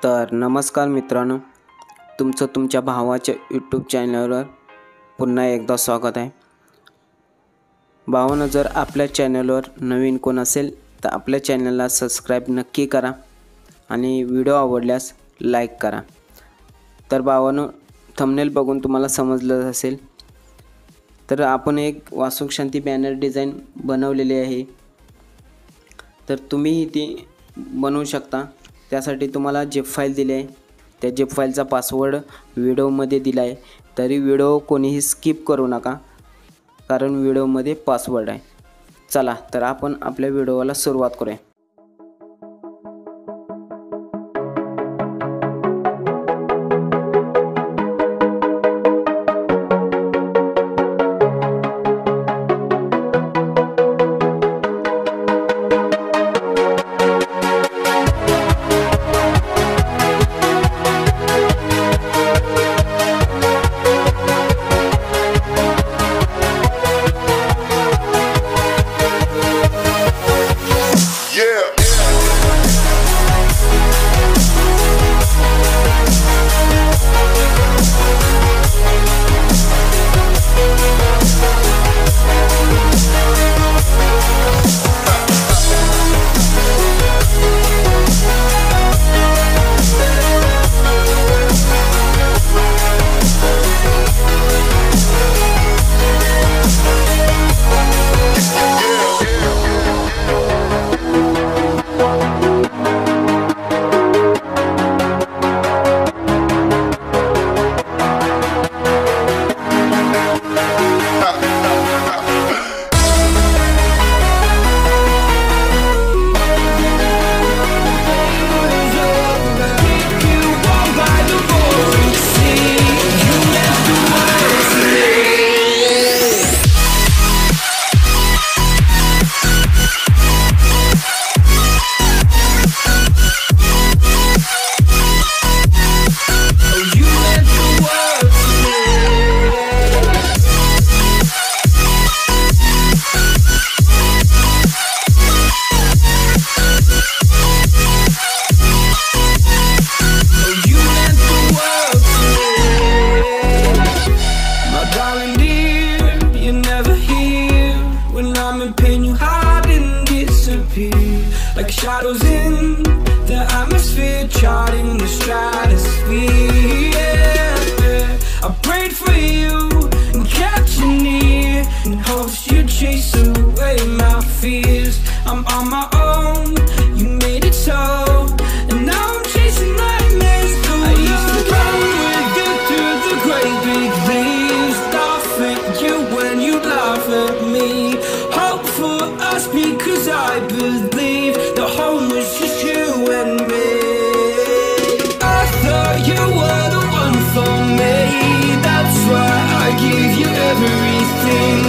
तर नमस्कार मित्रांनो, तुमचं तुमच्या भावाच्या यूट्यूब चॅनलवर पुन्हा एकदा स्वागत आहे। भावांनो, जर आपल्या चॅनलवर नवीन कोण असेल तर आपल्या चॅनलला सबस्क्राइब नक्की करा आणि व्हिडिओ आवडल्यास लाईक करा। तर भावांनो, थंबनेल बघून तुम्हाला समजलं असेल तर आपण एक वास्तुक शांती बॅनर डिझाइन बनवलेली आहे। तर तुम्ही ती बनवू शकता। त्यासाठी तुम्हाला जिप फाइल दिली आहे, त्या जिप फाइलचा पासवर्ड व्हिडिओमध्ये दिला आहे। तरी व्हिडिओ कोणीही स्किप करू नका, कारण व्हिडिओमध्ये पासवर्ड आहे। चला तर आपण आपल्या व्हिडिओला सुरुवात करूया। Like shadows in the atmosphere, charting the stratosphere. Yeah. I prayed for you and kept you near in hopes you'd chase away my fears. I'm on my own, you made it so, and now I'm chasing nightmares. I used to run with you through the great big leaves, laugh at you when you laugh at me. Hope for us because I believe the home was just you and me. I thought you were the one for me, that's why I give you everything.